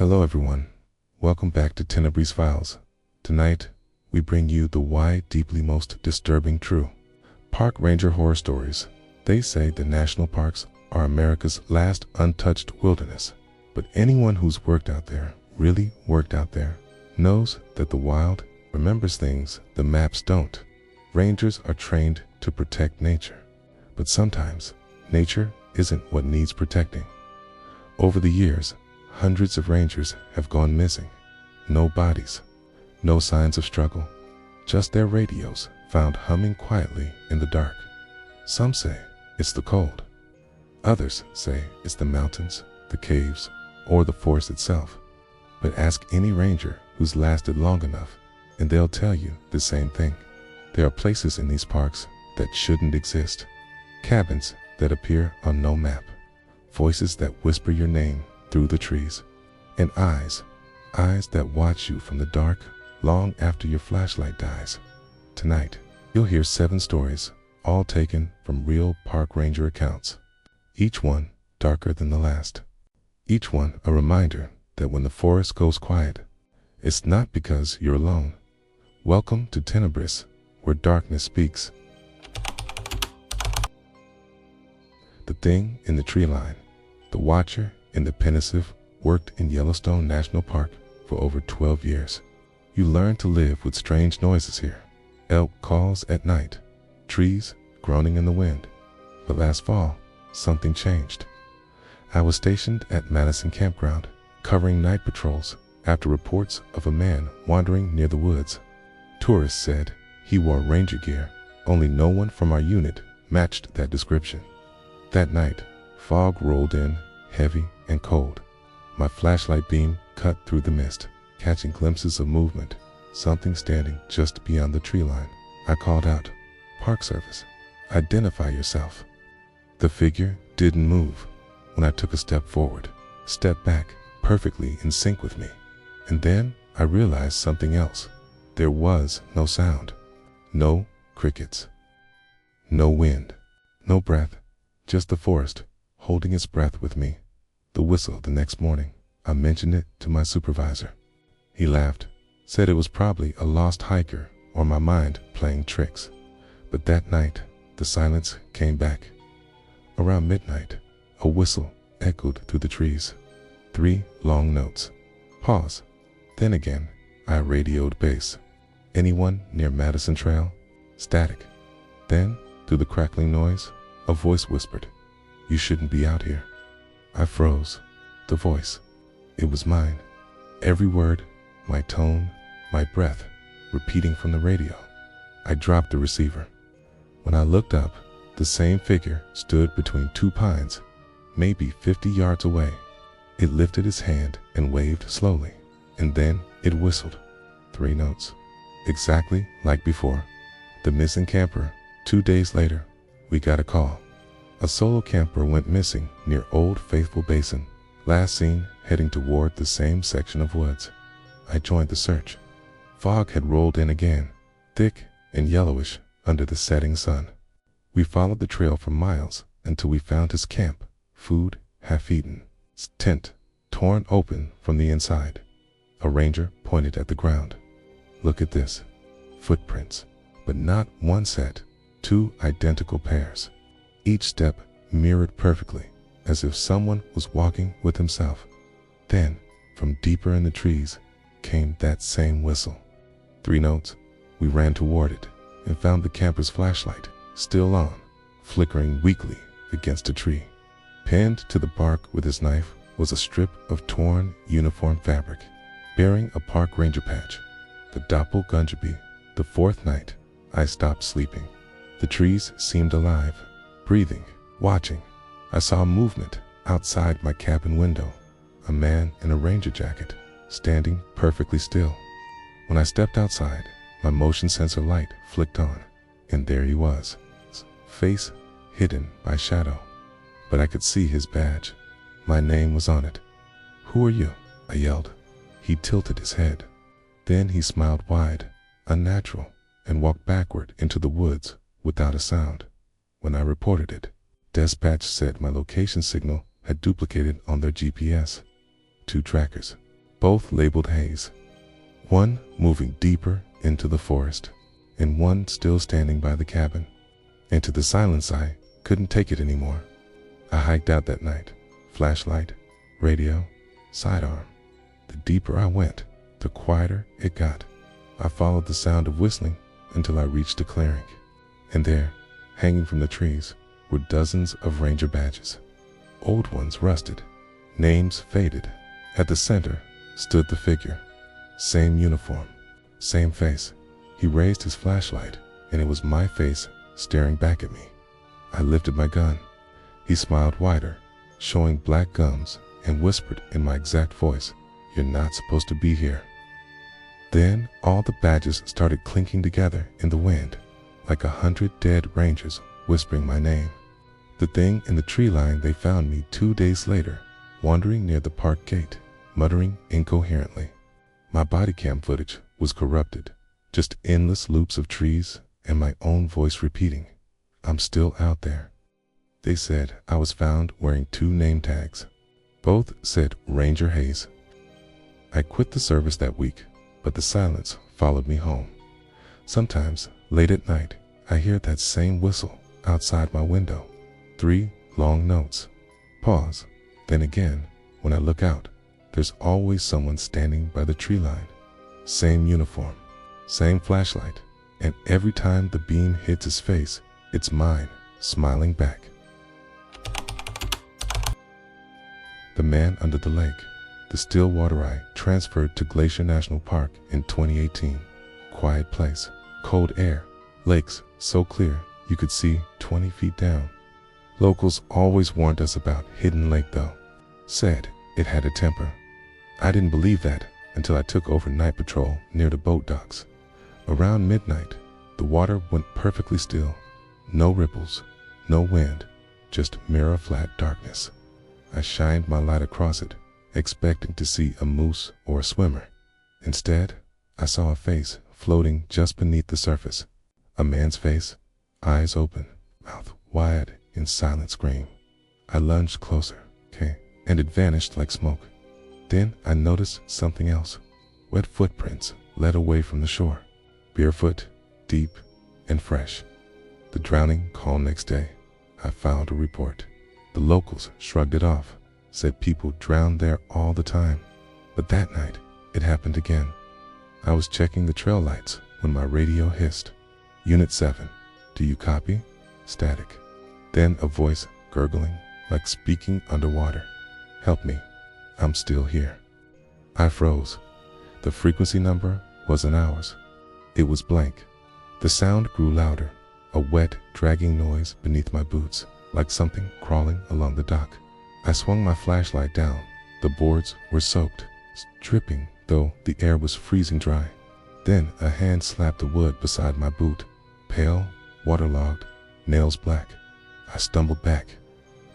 Hello everyone, welcome back to Tenebris Files. Tonight, we bring you the why deeply most disturbing true park ranger horror stories. They say the national parks are America's last untouched wilderness, but anyone who's worked out there, really worked out there, knows that the wild remembers things the maps don't. Rangers are trained to protect nature, but sometimes nature isn't what needs protecting. Over the years, hundreds of rangers have gone missing. No bodies, no signs of struggle, just their radios found humming quietly in the dark. Some say it's the cold. Others say it's the mountains, the caves, or the forest itself. But ask any ranger who's lasted long enough, and they'll tell you the same thing. There are places in these parks that shouldn't exist. Cabins that appear on no map. Voices that whisper your name through the trees. And eyes that watch you from the dark long after your flashlight dies. Tonight, you'll hear 7 stories, all taken from real park ranger accounts. Each one darker than the last. Each one a reminder that when the forest goes quiet, it's not because you're alone. Welcome to Tenebris, where darkness speaks. The thing in the tree line. The watcher in the pensive worked in Yellowstone National Park for over 12 years. You learn to live with strange noises here. Elk calls at night, trees groaning in the wind. But last fall, something changed. I was stationed at Madison Campground, covering night patrols after reports of a man wandering near the woods. Tourists said he wore ranger gear, only no one from our unit matched that description. That night, fog rolled in, heavy and cold. My flashlight beam cut through the mist, catching glimpses of movement, something standing just beyond the tree line. I called out, "Park Service, identify yourself." The figure didn't move. When I took a step forward, stepped back, perfectly in sync with me. And then I realized something else. There was no sound. No crickets. No wind. No breath. Just the forest, holding its breath with me. The whistle the next morning, I mentioned it to my supervisor. He laughed, said it was probably a lost hiker or my mind playing tricks. But that night, the silence came back. Around midnight, a whistle echoed through the trees. 3 long notes. Pause. Then again, I radioed base. "Anyone near Madison Trail?" Static. Then, through the crackling noise, a voice whispered, "You shouldn't be out here." I froze. The voice. It was mine. Every word, my tone, my breath, repeating from the radio. I dropped the receiver. When I looked up, the same figure stood between 2 pines, maybe 50 yards away. It lifted its hand and waved slowly, and then it whistled. 3 notes. Exactly like before. The missing camper. 2 days later, we got a call. A solo camper went missing near Old Faithful Basin, last seen heading toward the same section of woods. I joined the search. Fog had rolled in again, thick and yellowish under the setting sun. We followed the trail for miles until we found his camp, food half-eaten, tent torn open from the inside. A ranger pointed at the ground. "Look at this. Footprints, but not one set, 2 identical pairs. Each step mirrored perfectly, as if someone was walking with himself." Then, from deeper in the trees, came that same whistle. 3 notes. We ran toward it and found the camper's flashlight, still on, flickering weakly against a tree. Pinned to the bark with his knife was a strip of torn uniform fabric, bearing a park ranger patch. The doppelganger. The 4th night, I stopped sleeping. The trees seemed alive, breathing, watching. I saw movement outside my cabin window. A man in a ranger jacket, standing perfectly still. When I stepped outside, my motion sensor light flicked on, and there he was, face hidden by shadow. But I could see his badge. My name was on it. "Who are you?" I yelled. He tilted his head. Then he smiled wide, unnatural, and walked backward into the woods without a sound. When I reported it, dispatch said my location signal had duplicated on their GPS. 2 trackers, both labeled haze. One moving deeper into the forest, and one still standing by the cabin. Into the silence, I couldn't take it anymore. I hiked out that night, flashlight, radio, sidearm. The deeper I went, the quieter it got. I followed the sound of whistling until I reached a clearing, and there, hanging from the trees, were dozens of ranger badges. Old ones rusted, names faded. At the center stood the figure. Same uniform, same face. He raised his flashlight, and it was my face staring back at me. I lifted my gun. He smiled wider, showing black gums, and whispered in my exact voice, "You're not supposed to be here." Then all the badges started clinking together in the wind, like 100 dead rangers whispering my name. The thing in the tree line, they found me 2 days later, wandering near the park gate, muttering incoherently. My body cam footage was corrupted, just endless loops of trees and my own voice repeating, "I'm still out there." They said I was found wearing 2 name tags. Both said Ranger Hayes. I quit the service that week, but the silence followed me home. Sometimes, late at night, I hear that same whistle outside my window. 3 long notes. Pause. Then again, when I look out, there's always someone standing by the tree line. Same uniform, same flashlight, and every time the beam hits his face, it's mine, smiling back. The Man Under the Lake. The still water I transferred to Glacier National Park in 2018. Quiet place, cold air, lakes so clear you could see 20 feet down. Locals always warned us about Hidden Lake though. Said it had a temper. I didn't believe that until I took over night patrol near the boat docks. Around midnight, the water went perfectly still. No ripples, no wind, just mirror flat darkness. I shined my light across it, expecting to see a moose or a swimmer. Instead, I saw a face floating just beneath the surface. A man's face, eyes open, mouth wide in silent scream. I lunged closer, and it vanished like smoke. Then I noticed something else. Wet footprints led away from the shore, barefoot, deep, and fresh. The drowning call next day, I filed a report. The locals shrugged it off, said people drowned there all the time. But that night, it happened again. I was checking the trail lights when my radio hissed. "Unit 7, do you copy?" Static. Then a voice gurgling, like speaking underwater. "Help me, I'm still here." I froze. The frequency number wasn't ours. It was blank. The sound grew louder, a wet, dragging noise beneath my boots, like something crawling along the dock. I swung my flashlight down. The boards were soaked, dripping, though the air was freezing dry. Then a hand slapped the wood beside my boot, pale, waterlogged, nails black. I stumbled back.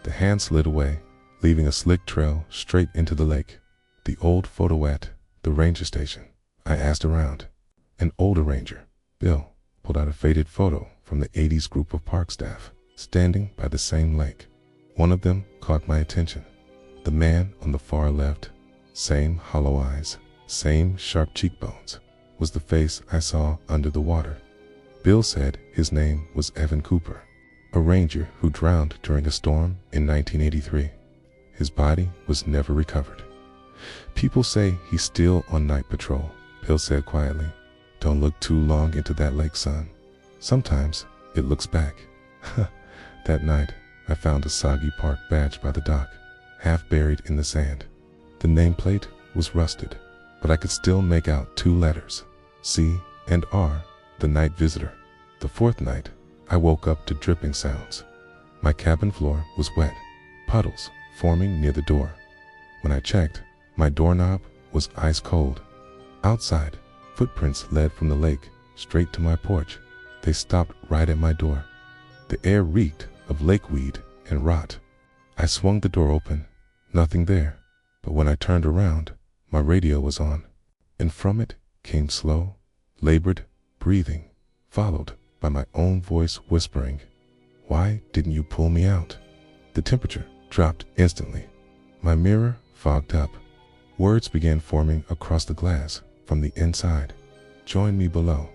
The hand slid away, leaving a slick trail straight into the lake. The old photo at the ranger station. I asked around. An older ranger, Bill, pulled out a faded photo from the 80s group of park staff, standing by the same lake. One of them caught my attention. The man on the far left, same hollow eyes, same sharp cheekbones, was the face I saw under the water. Bill said his name was Evan Cooper, a ranger who drowned during a storm in 1983. His body was never recovered. "People say he's still on night patrol," Bill said quietly. "Don't look too long into that lake, son. Sometimes it looks back." That night, I found a soggy park badge by the dock, half buried in the sand. The nameplate was rusted, but I could still make out 2 letters, C and R, the night visitor. The 4th night, I woke up to dripping sounds. My cabin floor was wet, puddles forming near the door. When I checked, my doorknob was ice cold. Outside, footprints led from the lake straight to my porch. They stopped right at my door. The air reeked of lakeweed and rot. I swung the door open, nothing there, but when I turned around, my radio was on, and from it came slow, labored breathing, followed by my own voice whispering, "Why didn't you pull me out?" The temperature dropped instantly. My mirror fogged up. Words began forming across the glass from the inside. Join me below.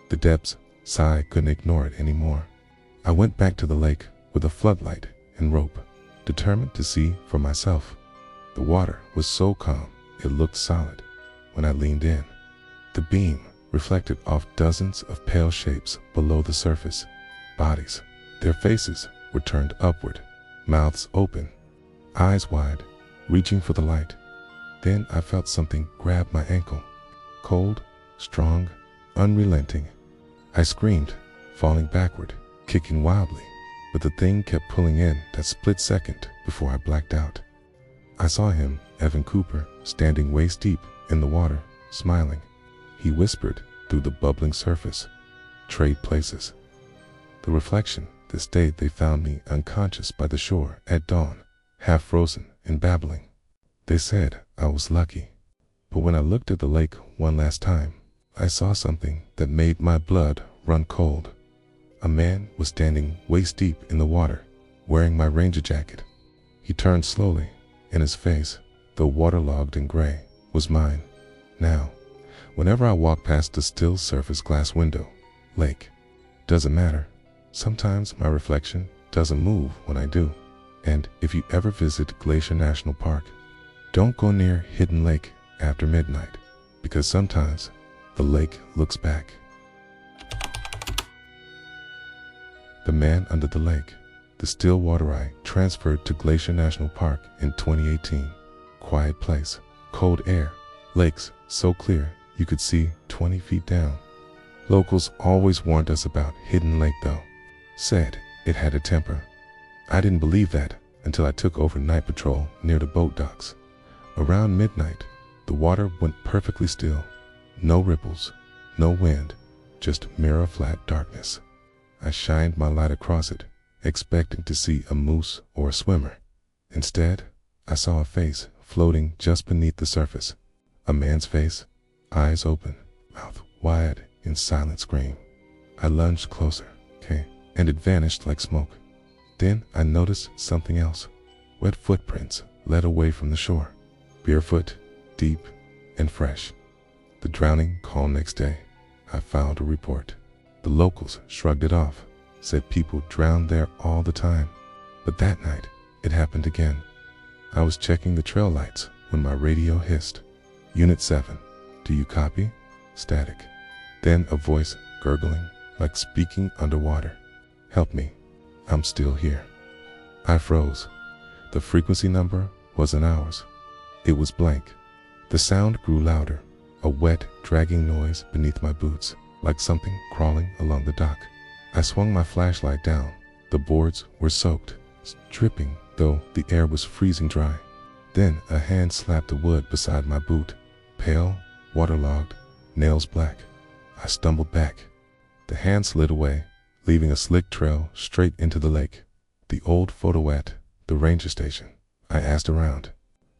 The depths sigh couldn't ignore it anymore. I went back to the lake with a floodlight and rope, determined to see for myself. The water was so calm it looked solid when I leaned in. The beam reflected off dozens of pale shapes below the surface. Bodies. Their faces were turned upward, mouths open, eyes wide, reaching for the light. Then I felt something grab my ankle. Cold, strong, unrelenting. I screamed, falling backward, kicking wildly, but the thing kept pulling in that split second before I blacked out. I saw him, Evan Cooper, standing waist deep in the water, smiling. He whispered through the bubbling surface, "Trade places." The reflection, this day they found me unconscious by the shore at dawn, half frozen and babbling. They said I was lucky. But when I looked at the lake one last time, I saw something that made my blood run cold. A man was standing waist deep in the water, wearing my ranger jacket. He turned slowly, and his face, though waterlogged and gray, was mine. Now, whenever I walk past the still surface glass window, lake, doesn't matter. Sometimes my reflection doesn't move when I do. And if you ever visit Glacier National Park, don't go near Hidden Lake after midnight, because sometimes the lake looks back. The Man Under the Lake. The still water I transferred to Glacier National Park in 2018. Quiet place, cold air, lakes so clear you could see 20 feet down. Locals always warned us about Hidden Lake though. Said it had a temper. I didn't believe that until I took over night patrol near the boat docks. Around midnight, the water went perfectly still. No ripples, no wind, just mirror flat darkness. I shined my light across it, expecting to see a moose or a swimmer. Instead, I saw a face floating just beneath the surface. A man's face, eyes open, mouth wide in silent scream. I lunged closer, and it vanished like smoke. Then I noticed something else. Wet footprints led away from the shore, barefoot, deep, and fresh. The drowning call next day, I filed a report. The locals shrugged it off, said people drowned there all the time. But that night, it happened again. I was checking the trail lights when my radio hissed. "Unit 7, do you copy?" Static. Then a voice gurgling, like speaking underwater. "Help me, I'm still here." I froze. The frequency number wasn't ours. It was blank. The sound grew louder, a wet, dragging noise beneath my boots, like something crawling along the dock. I swung my flashlight down. The boards were soaked, dripping, though the air was freezing dry. Then a hand slapped the wood beside my boot, pale, waterlogged, nails black. I stumbled back. The hand slid away, leaving a slick trail straight into the lake. The old photo at the ranger station. I asked around.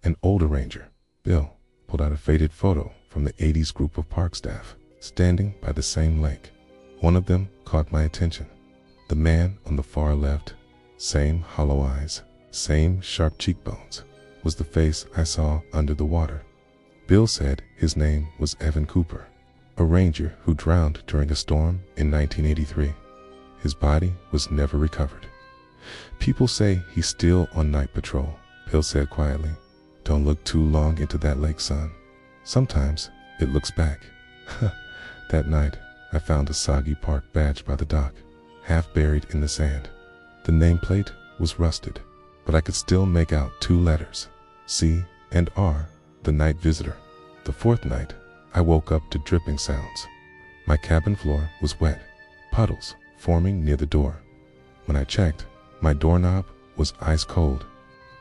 An older ranger, Bill, pulled out a faded photo from the 80s group of park staff, standing by the same lake. One of them caught my attention. The man on the far left, same hollow eyes, same sharp cheekbones, was the face I saw under the water. Bill said his name was Evan Cooper, a ranger who drowned during a storm in 1983. His body was never recovered. "People say he's still on night patrol," Bill said quietly. "Don't look too long into that lake, son. Sometimes it looks back." That night, I found a soggy park badge by the dock, half buried in the sand. The nameplate was rusted, but I could still make out 2 letters, C and R, the night visitor. The 4th night, I woke up to dripping sounds. My cabin floor was wet, puddles forming near the door. When I checked, my doorknob was ice cold.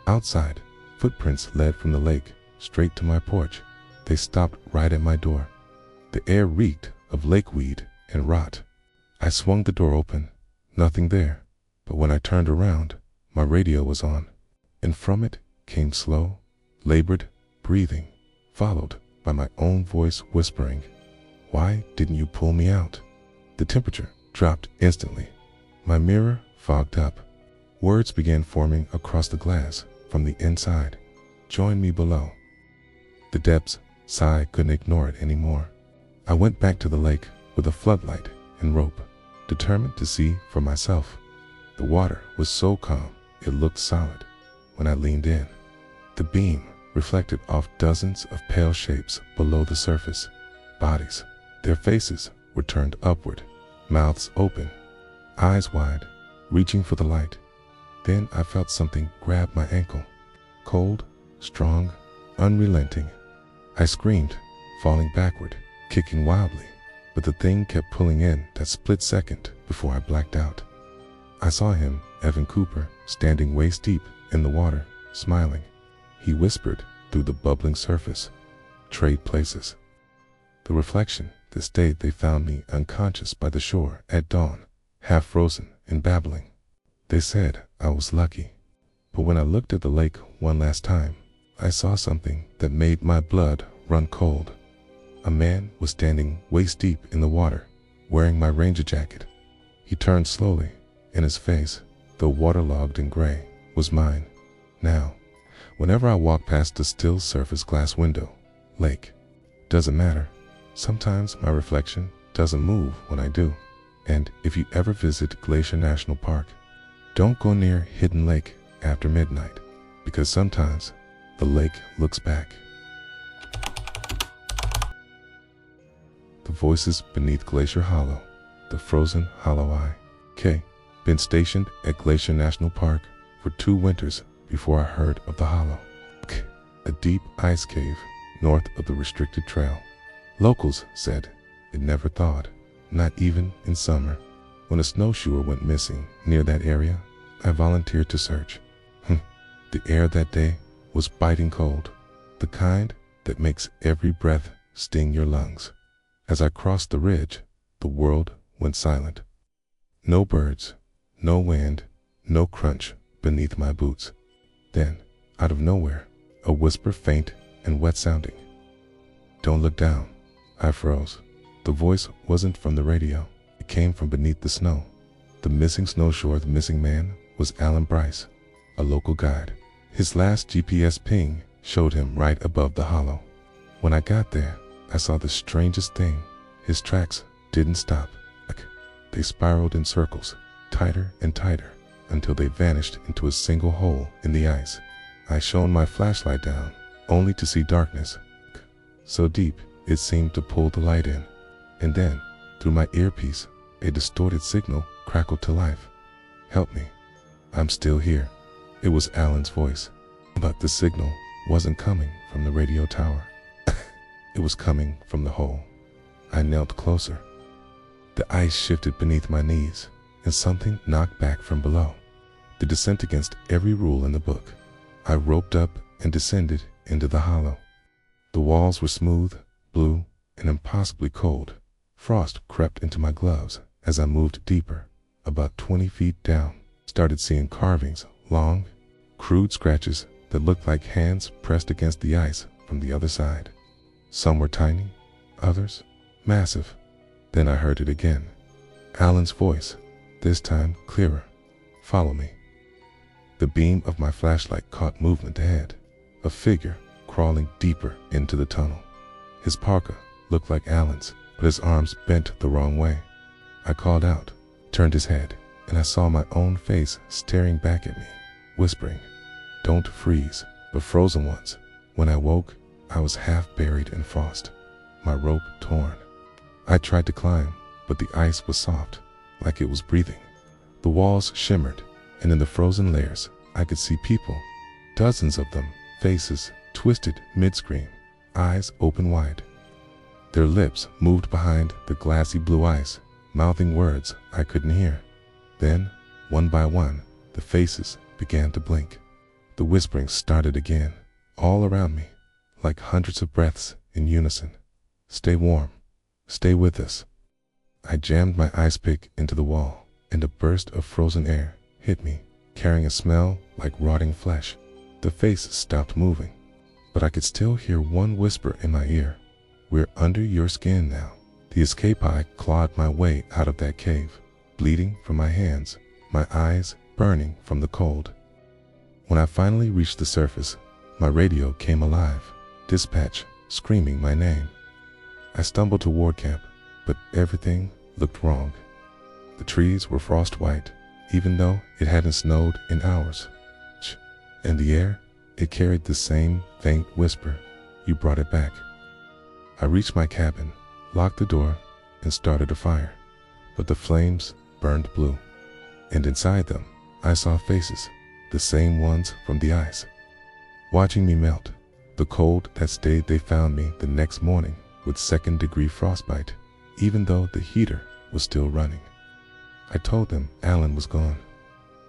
Outside, footprints led from the lake straight to my porch. They stopped right at my door. The air reeked of lakeweed and rot. I swung the door open, nothing there, but when I turned around, my radio was on, and from it came slow, labored breathing, followed by my own voice whispering, "Why didn't you pull me out?" The temperature dropped instantly. My mirror fogged up. Words began forming across the glass from the inside. "Join me below." The depths sigh couldn't ignore it anymore. I went back to the lake with a floodlight and rope, determined to see for myself. The water was so calm, it looked solid. When I leaned in, the beam reflected off dozens of pale shapes below the surface. Bodies. Their faces were turned upward, mouths open, eyes wide, reaching for the light. Then I felt something grab my ankle. Cold, strong, unrelenting. I screamed, falling backward, kicking wildly, but the thing kept pulling in that split second before I blacked out. I saw him, Evan Cooper, standing waist deep in the water, smiling. He whispered through the bubbling surface, "Trade places." The reflection, this day they found me unconscious by the shore at dawn, half frozen and babbling. They said I was lucky. But when I looked at the lake one last time, I saw something that made my blood run cold. A man was standing waist deep in the water, wearing my ranger jacket. He turned slowly, and his face, though waterlogged and gray, was mine. Now, whenever I walk past the still surface glass window, lake, doesn't matter. Sometimes my reflection doesn't move when I do. And if you ever visit Glacier National Park, don't go near Hidden Lake after midnight, because sometimes the lake looks back. The voices beneath Glacier Hollow, the frozen hollow eye. K. Been stationed at Glacier National Park for 2 winters before I heard of the hollow. K. A deep ice cave north of the restricted trail. Locals said it never thawed, not even in summer. When a snowshoer went missing near that area, I volunteered to search. The air that day was biting cold, the kind that makes every breath sting your lungs. As I crossed the ridge, the world went silent. No birds, no wind, no crunch beneath my boots. Then, out of nowhere, a whisper faint and wet-sounding. "Don't look down." I froze. The voice wasn't from the radio. It came from beneath the snow. The missing snowshoer, the missing man, was Alan Bryce, a local guide. His last GPS ping showed him right above the hollow. When I got there, I saw the strangest thing. His tracks didn't stop. They spiraled in circles, tighter and tighter, until they vanished into a single hole in the ice. I shone my flashlight down, only to see darkness, so deep it seemed to pull the light in. And then, through my earpiece, a distorted signal crackled to life. "Help me. I'm still here." It was Alan's voice, but the signal wasn't coming from the radio tower. It was coming from the hole. I knelt closer. The ice shifted beneath my knees, and something knocked back from below. The descent against every rule in the book. I roped up and descended into the hollow. The walls were smooth, blue, and impossibly cold. Frost crept into my gloves as I moved deeper. About 20 feet down, started seeing carvings, long, crude scratches that looked like hands pressed against the ice from the other side. Some were tiny, others massive. Then I heard it again. Alan's voice, this time clearer. "Follow me." The beam of my flashlight caught movement ahead, a figure crawling deeper into the tunnel. His parka looked like Alan's, but his arms bent the wrong way. I called out, turned his head, and I saw my own face staring back at me, whispering, "Don't freeze." But frozen ones. When I woke, I was half buried in frost, my rope torn. I tried to climb, but the ice was soft, like it was breathing. The walls shimmered, and in the frozen layers, I could see people, dozens of them, faces twisted mid-scream, eyes open wide. Their lips moved behind the glassy blue ice, mouthing words I couldn't hear. Then, one by one, the faces began to blink. The whispering started again, all around me, like hundreds of breaths in unison. "Stay warm. Stay with us." I jammed my ice pick into the wall, and a burst of frozen air hit me, carrying a smell like rotting flesh. The face stopped moving, but I could still hear one whisper in my ear. "We're under your skin now." The escape eye clawed my way out of that cave, bleeding from my hands, my eyes burning from the cold. When I finally reached the surface, my radio came alive. dispatch screaming my name. I stumbled toward camp, but everything looked wrong. The trees were frost white, even though it hadn't snowed in hours. In the air, it carried the same faint whisper. You brought it back. I reached my cabin, locked the door, and started a fire. But the flames burned blue, and inside them, I saw faces, the same ones from the ice, watching me melt. The cold that stayed, they found me the next morning with second-degree frostbite, even though the heater was still running. I told them Alan was gone.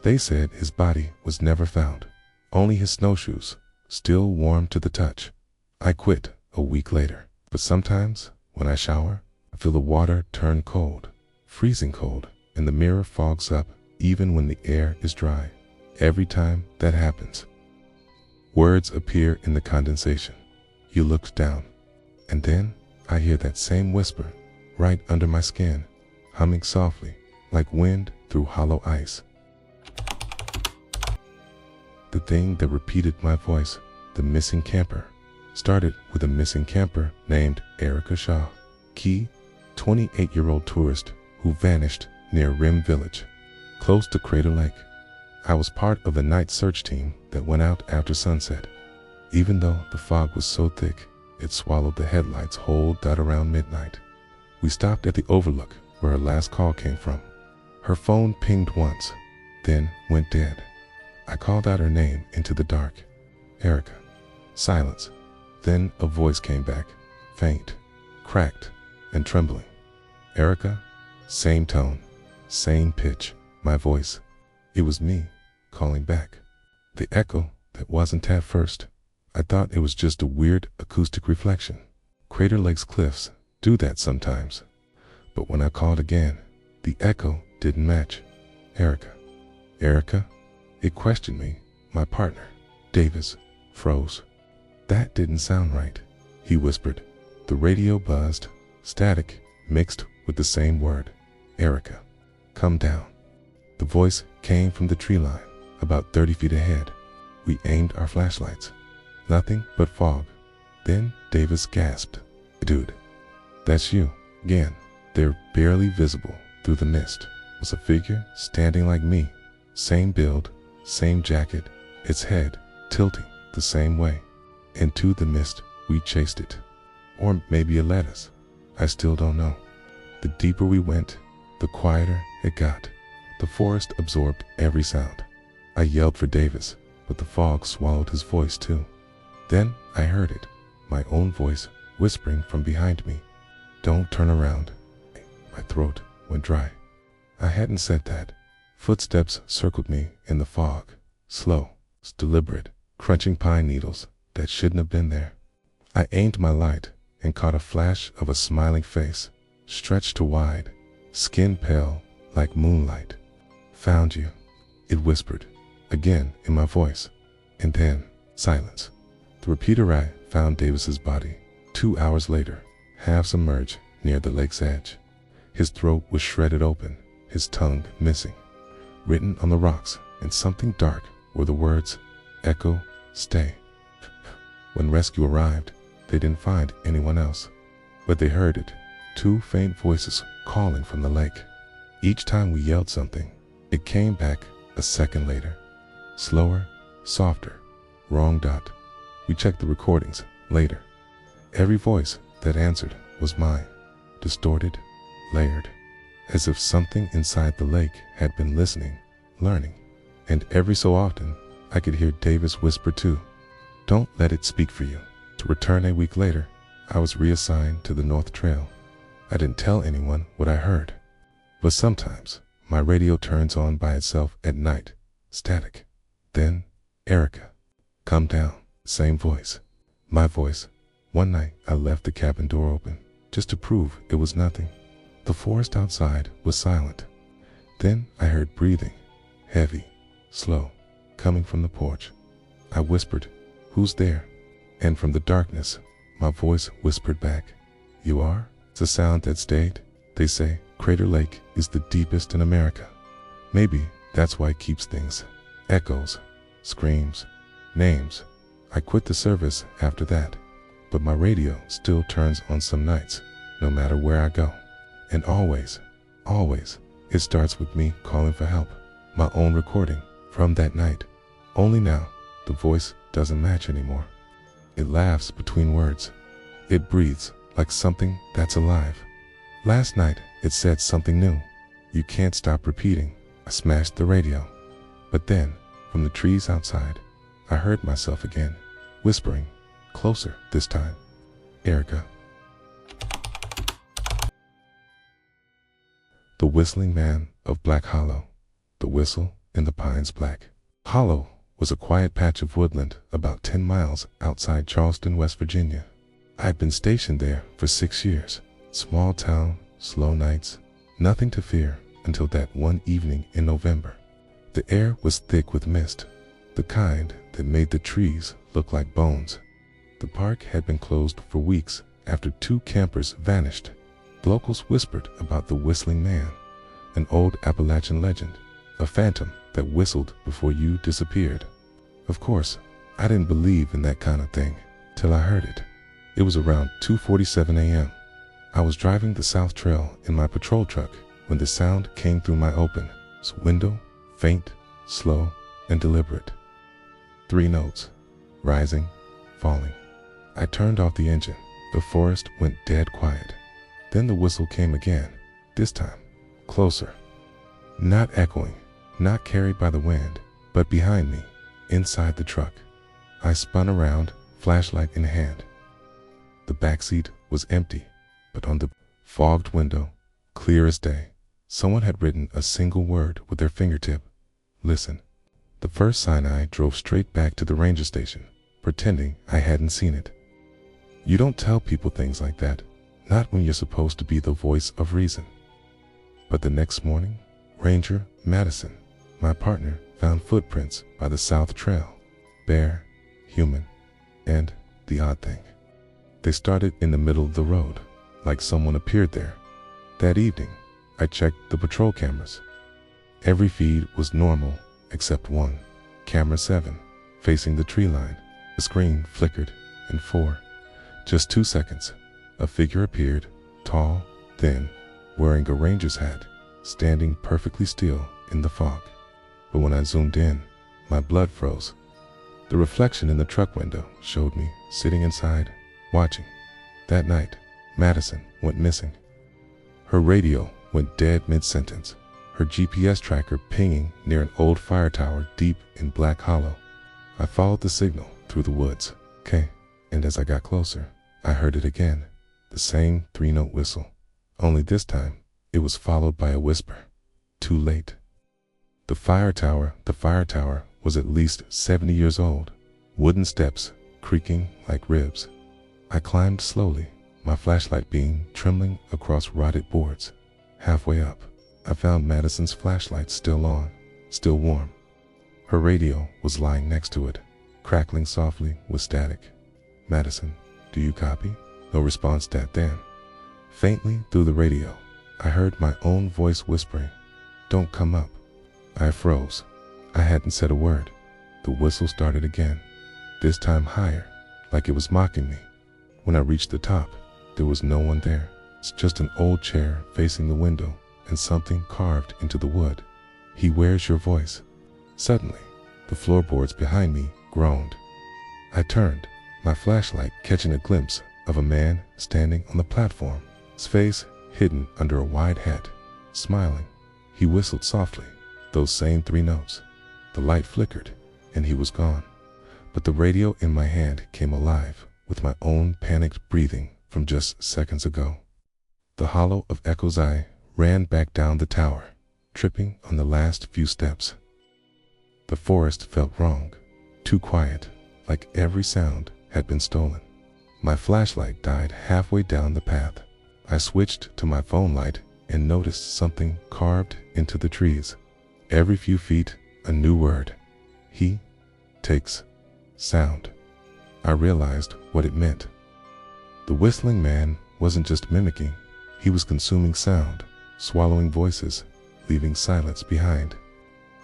They said his body was never found, only his snowshoes, still warm to the touch. I quit a week later, but sometimes when I shower, I feel the water turn cold, freezing cold, and the mirror fogs up even when the air is dry. Every time that happens, words appear in the condensation. You looked down, and then I hear that same whisper right under my skin, humming softly like wind through hollow ice. The thing that repeated my voice, the missing camper, started with a missing camper named Erica Shaw Key, 28-year-old tourist who vanished near Rim Village, close to Crater Lake. I was part of the night search team that went out after sunset. Even though the fog was so thick, it swallowed the headlights whole dot around midnight. We stopped at the overlook where her last call came from. Her phone pinged once, then went dead. I called out her name into the dark. Erica. Silence. Then a voice came back, faint, cracked, and trembling. Erica. Same tone, same pitch, my voice. It was me calling back. The echo that wasn't at first. I thought it was just a weird acoustic reflection. Crater Lake's cliffs do that sometimes. But when I called again, the echo didn't match. Erica. Erica? It questioned me. My partner, Davis, froze. That didn't sound right, he whispered. The radio buzzed, static mixed with the same word. Erica. Come down. The voice came from the tree line, about 30 feet ahead. We aimed our flashlights. Nothing but fog. Then Davis gasped. Dude, that's you. Again, they're barely visible through the mist. It was a figure standing like me. Same build, same jacket, its head tilting the same way. Into the mist, we chased it. Or maybe it led us. I still don't know. The deeper we went, the quieter it got. The forest absorbed every sound. I yelled for Davis, but the fog swallowed his voice too. Then I heard it, my own voice whispering from behind me. Don't turn around. My throat went dry. I hadn't said that. Footsteps circled me in the fog, slow, deliberate, crunching pine needles that shouldn't have been there. I aimed my light and caught a flash of a smiling face, stretched to wide, skin pale like moonlight. Found you, it whispered, again in my voice, and then silence. The repeater I found Davis's body 2 hours later, half submerged near the lake's edge. His throat was shredded open, his tongue missing. Written on the rocks in something dark were the words, Echo, stay. When rescue arrived, they didn't find anyone else, but they heard it, 2 faint voices calling from the lake. Each time we yelled something, it came back a second later. Slower, softer, wrong dot. We checked the recordings later. Every voice that answered was mine, distorted, layered, as if something inside the lake had been listening, learning. And every so often, I could hear Davis whisper too, don't let it speak for you. To return a week later, I was reassigned to the North Trail. I didn't tell anyone what I heard. But sometimes, my radio turns on by itself at night, static. Then, Erica. Come down, same voice. My voice. One night, I left the cabin door open, just to prove it was nothing. The forest outside was silent. Then I heard breathing, heavy, slow, coming from the porch. I whispered, who's there? And from the darkness, my voice whispered back, you are? It's a sound that stayed. They say Crater Lake is the deepest in America. Maybe that's why it keeps things. Echoes, screams, names. I quit the service after that. but my radio still turns on some nights, no matter where I go. And always, it starts with me calling for help, my own recording from that night. Only now, the voice doesn't match anymore. It laughs between words. It breathes like something that's alive. Last night, it said something new. You can't stop repeating. I smashed the radio. But then, from the trees outside, I heard myself again, whispering, closer this time. Erica. The Whistling Man of Black Hollow. The whistle in the pines black. Hollow was a quiet patch of woodland about 10 miles outside Charleston, West Virginia. I had been stationed there for 6 years. Small town, slow nights, nothing to fear until that one evening in November. The air was thick with mist, the kind that made the trees look like bones. The park had been closed for weeks after 2 campers vanished. Locals whispered about the Whistling Man, an old Appalachian legend, a phantom that whistled before you disappeared. Of course, I didn't believe in that kind of thing till I heard it. It was around 2:47 a.m. I was driving the South Trail in my patrol truck when the sound came through my open window, faint, slow, and deliberate. 3 notes, rising, falling. I turned off the engine. The forest went dead quiet. Then the whistle came again, this time, closer. Not echoing, not carried by the wind, but behind me, inside the truck. I spun around, flashlight in hand. The backseat was empty, but on the fogged window, clear as day, someone had written a single word with their fingertip. Listen. The first sign I drove straight back to the ranger station, pretending I hadn't seen it. You don't tell people things like that, not when you're supposed to be the voice of reason. But the next morning, Ranger Madison, my partner, found footprints by the South Trail. Bare, human, and the odd thing. They started in the middle of the road, like someone appeared there. That evening, I checked the patrol cameras. Every feed was normal except one. Camera 7, facing the tree line. The screen flickered, and for just 2 seconds, a figure appeared, tall, thin, wearing a ranger's hat, standing perfectly still in the fog. But when I zoomed in, my blood froze. The reflection in the truck window showed me sitting inside, watching. That night, Madison went missing. Her radio went dead mid-sentence, her GPS tracker pinging near an old fire tower deep in Black Hollow. I followed the signal through the woods, and as I got closer, I heard it again, the same 3-note whistle. Only this time, it was followed by a whisper. Too late. The fire tower was at least 70 years old, wooden steps creaking like ribs. I climbed slowly, my flashlight beam trembling across rotted boards. Halfway up, I found Madison's flashlight still on, still warm. Her radio was lying next to it, crackling softly with static. Madison, do you copy? No response then. Faintly through the radio, I heard my own voice whispering, "Don't come up." I froze. I hadn't said a word. The whistle started again, this time higher, like it was mocking me. When I reached the top, there was no one there. It's just an old chair facing the window and something carved into the wood. "He wears your voice." Suddenly, the floorboards behind me groaned. I turned, my flashlight catching a glimpse of a man standing on the platform, his face hidden under a wide hat, smiling. He whistled softly, those same 3 notes. The light flickered, and he was gone. But the radio in my hand came alive with my own panicked breathing from just seconds ago. The hollow of Echo's eye ran back down the tower, tripping on the last few steps. The forest felt wrong, too quiet, like every sound had been stolen. My flashlight died halfway down the path. I switched to my phone light and noticed something carved into the trees. Every few feet, a new word. He takes sound. I realized what it meant. The Whistling Man wasn't just mimicking, he was consuming sound, swallowing voices, leaving silence behind.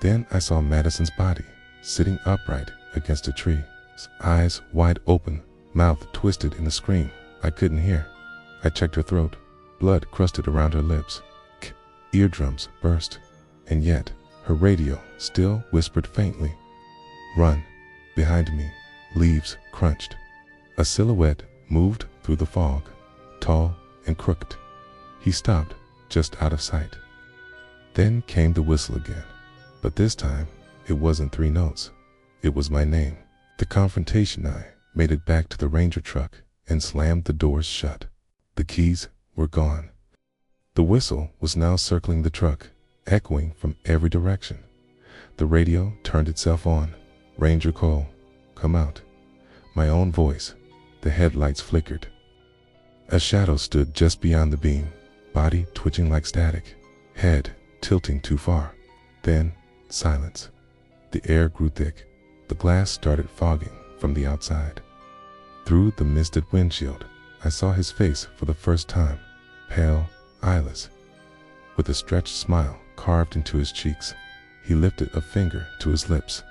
Then I saw Madison's body, sitting upright against a tree, his eyes wide open, mouth twisted in a scream I couldn't hear. I checked her throat, blood crusted around her lips. Eardrums burst, and yet her radio still whispered faintly. Run. Behind me, leaves crunched. A silhouette moved through the fog, tall and crooked. He stopped just out of sight. Then came the whistle again, but this time it wasn't 3 notes. It was my name. The confrontation eye made it back to the Ranger truck and slammed the doors shut. The keys were gone. The whistle was now circling the truck, echoing from every direction. The radio turned itself on. Ranger Cole, come out. My own voice. The headlights flickered. A shadow stood just beyond the beam, body twitching like static, head tilting too far. Then, silence. The air grew thick. The glass started fogging from the outside. Through the misted windshield, I saw his face for the first time, pale, eyeless, with a stretched smile carved into his cheeks. He lifted a finger to his lips.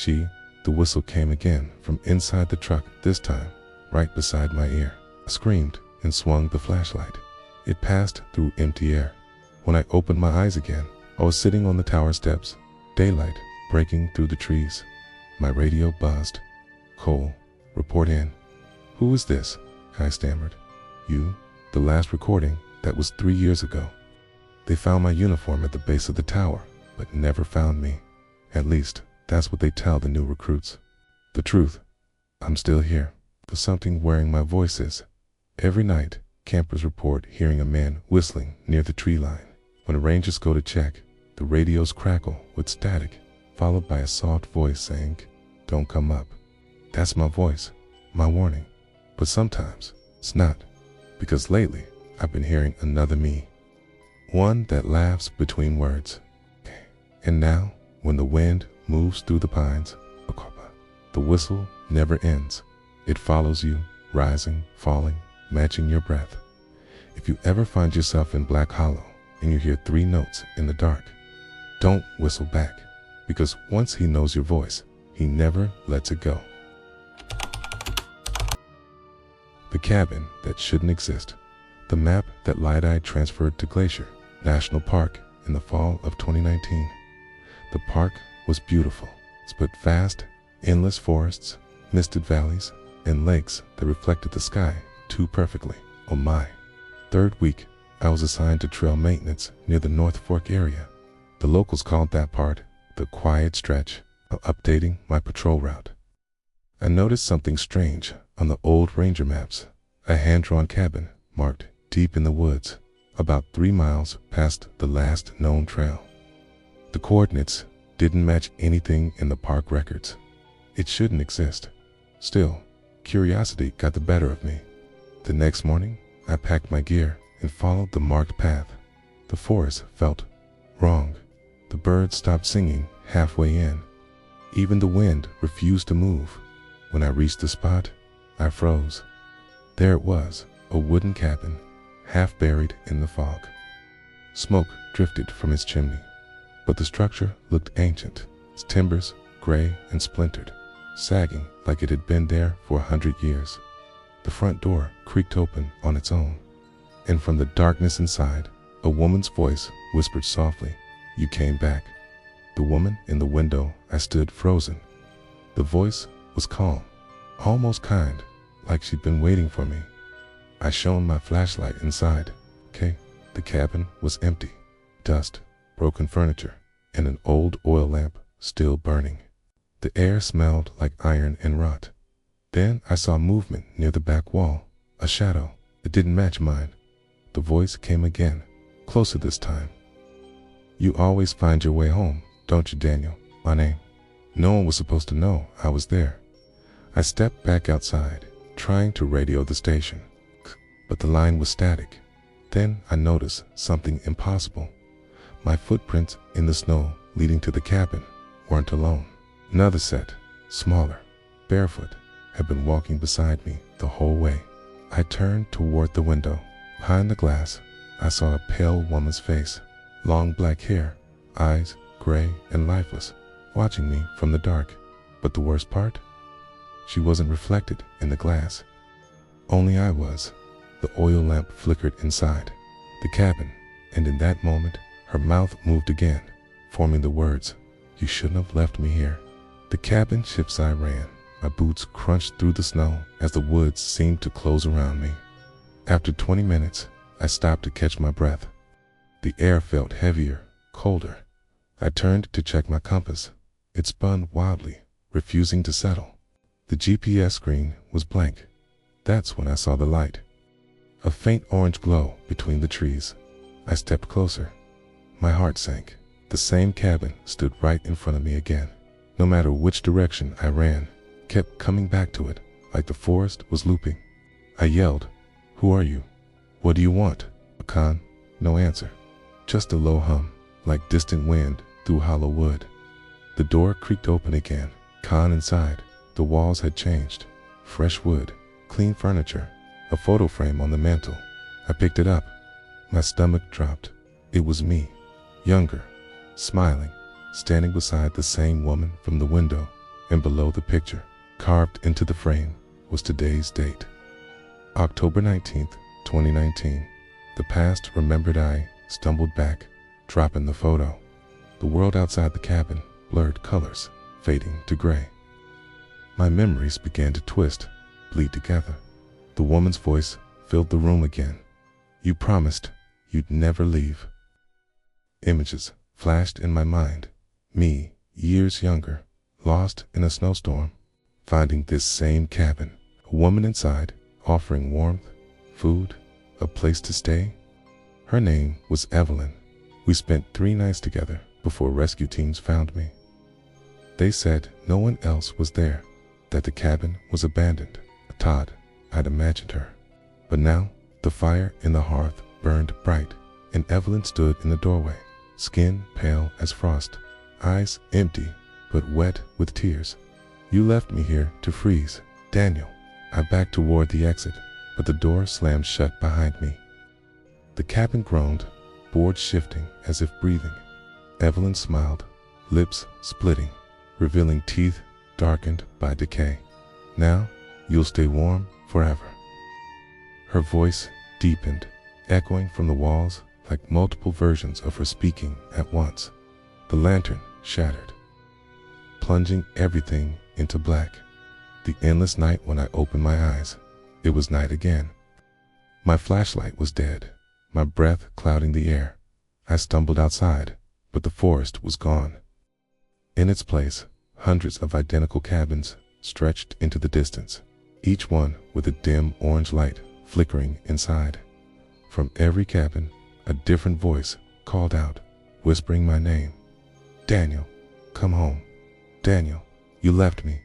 The whistle came again from inside the truck, this time right beside my ear. I screamed and swung the flashlight. It passed through empty air. When I opened my eyes again, I was sitting on the tower steps, daylight breaking through the trees. My radio buzzed. Cole, report in. Who is this? I stammered. You, the last recording, that was 3 years ago. They found my uniform at the base of the tower, but never found me. At least, that's what they tell the new recruits. The truth, I'm still here. There's something wearing my voices. Every night, campers report hearing a man whistling near the tree line. When rangers go to check, the radios crackle with static, followed by a soft voice saying, "Don't come up." That's my voice, my warning. But sometimes, it's not, because lately, I've been hearing another me. One that laughs between words. And now, when the wind moves through the pines, the whistle never ends. It follows you, rising, falling, matching your breath. If you ever find yourself in Black Hollow and you hear 3 notes in the dark, don't whistle back, because once he knows your voice, he never lets it go. The cabin that shouldn't exist. The map that Light-Eye transferred to Glacier National Park in the fall of 2019. The park was beautiful, split vast, endless forests, misted valleys, and lakes that reflected the sky too perfectly. Oh my. 3rd week, I was assigned to trail maintenance near the North Fork area. The locals called that part the quiet stretch, while updating my patrol route. I noticed something strange on the old ranger maps. A hand-drawn cabin marked deep in the woods, about 3 miles past the last known trail. The coordinates didn't match anything in the park records. It shouldn't exist. Still, curiosity got the better of me. The next morning, I packed my gear and followed the marked path. The forest felt wrong. The birds stopped singing halfway in. Even the wind refused to move. When I reached the spot, I froze. There it was, a wooden cabin, half buried in the fog. Smoke drifted from its chimney, but the structure looked ancient, its timbers gray and splintered, sagging like it had been there for 100 years. The front door creaked open on its own, and from the darkness inside, a woman's voice whispered softly, "You came back." The woman in the window, I stood frozen. The voice was calm, almost kind, like she'd been waiting for me. I shone my flashlight inside. The cabin was empty. Dust, broken furniture, and an old oil lamp still burning. The air smelled like iron and rot. Then I saw movement near the back wall, a shadow. It didn't match mine. The voice came again, closer this time. "You always find your way home, don't you, Daniel?" My name. No one was supposed to know I was there. I stepped back outside, trying to radio the station, but the line was static. Then I noticed something impossible. My footprints in the snow leading to the cabin weren't alone. Another set, smaller, barefoot, had been walking beside me the whole way. I turned toward the window. Behind the glass, I saw a pale woman's face, long black hair, eyes gray and lifeless, watching me from the dark. But the worst part? She wasn't reflected in the glass. Only I was. The oil lamp flickered inside the cabin, and in that moment, her mouth moved again, forming the words, "You shouldn't have left me here." The cabin shifts I ran. My boots crunched through the snow as the woods seemed to close around me. After 20 minutes, I stopped to catch my breath. The air felt heavier, colder. I turned to check my compass. It spun wildly, refusing to settle. The GPS screen was blank. That's when I saw the light. A faint orange glow between the trees. I stepped closer. My heart sank. The same cabin stood right in front of me again. No matter which direction I ran, kept coming back to it, like the forest was looping. I yelled, "Who are you? What do you want?" Khan, no answer. Just a low hum, like distant wind through hollow wood. The door creaked open again. Khan inside. The walls had changed. Fresh wood, clean furniture, a photo frame on the mantel. I picked it up. My stomach dropped. It was me, younger, smiling, standing beside the same woman from the window, and below the picture, carved into the frame, was today's date. October 19th, 2019. The past remembered. I stumbled back, dropping the photo. The world outside the cabin blurred colors, fading to gray. My memories began to twist, bleed together. The woman's voice filled the room again. "You promised you'd never leave." Images flashed in my mind. Me, years younger, lost in a snowstorm, finding this same cabin, a woman inside, offering warmth, food, a place to stay. Her name was Evelyn. We spent 3 nights together before rescue teams found me. They said no one else was there, that the cabin was abandoned. Todd, I'd imagined her. But now, the fire in the hearth burned bright, and Evelyn stood in the doorway, skin pale as frost, eyes empty but wet with tears. "You left me here to freeze, Daniel." I backed toward the exit, but the door slammed shut behind me. The cabin groaned, boards shifting as if breathing. Evelyn smiled, lips splitting, revealing teeth darkened by decay. "Now, you'll stay warm forever." Her voice deepened, echoing from the walls like multiple versions of her speaking at once. The lantern shattered, plunging everything into black. The endless night when I opened my eyes, it was night again. My flashlight was dead, my breath clouding the air. I stumbled outside, but the forest was gone. In its place, hundreds of identical cabins stretched into the distance, each one with a dim orange light flickering inside. From every cabin, a different voice called out, whispering my name. "Daniel, come home. Daniel, you left me."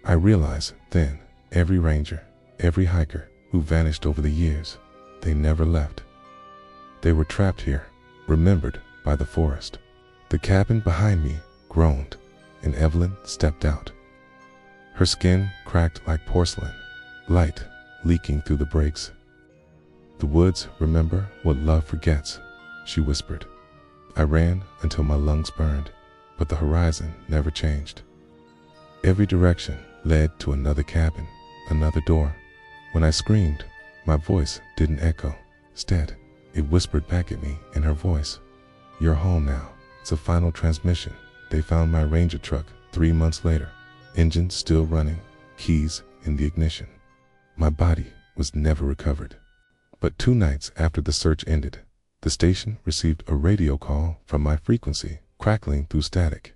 I realized then, every ranger, every hiker who vanished over the years, they never left. They were trapped here, remembered by the forest. The cabin behind me groaned, and Evelyn stepped out. Her skin cracked like porcelain, light leaking through the breaks. "The woods remember what love forgets," she whispered. I ran until my lungs burned, but the horizon never changed. Every direction led to another cabin, another door. When I screamed, my voice didn't echo. Instead, it whispered back at me in her voice. "You're home now. It's a final transmission." They found my Ranger truck 3 months later, engine still running, keys in the ignition. My body was never recovered. But 2 nights after the search ended, the station received a radio call from my frequency, crackling through static.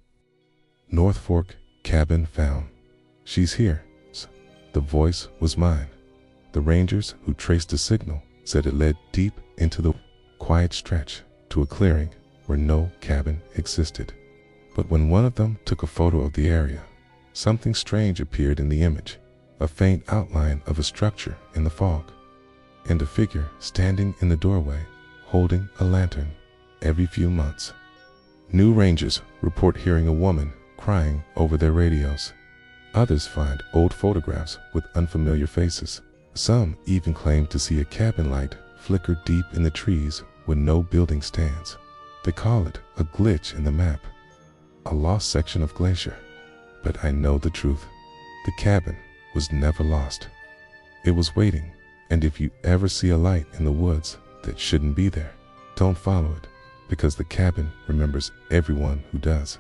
"North Fork, cabin found. She's here." The voice was mine. The rangers who traced the signal said it led deep into the quiet stretch to a clearing where no cabin existed. But when one of them took a photo of the area, something strange appeared in the image, a faint outline of a structure in the fog, and a figure standing in the doorway, holding a lantern. Every few months, new rangers report hearing a woman crying over their radios. Others find old photographs with unfamiliar faces. Some even claim to see a cabin light flicker deep in the trees when no building stands. They call it a glitch in the map, a lost section of glacier. But I know the truth. The cabin was never lost. It was waiting And if you ever see a light in the woods that shouldn't be there, don't follow it, because the cabin remembers everyone who does.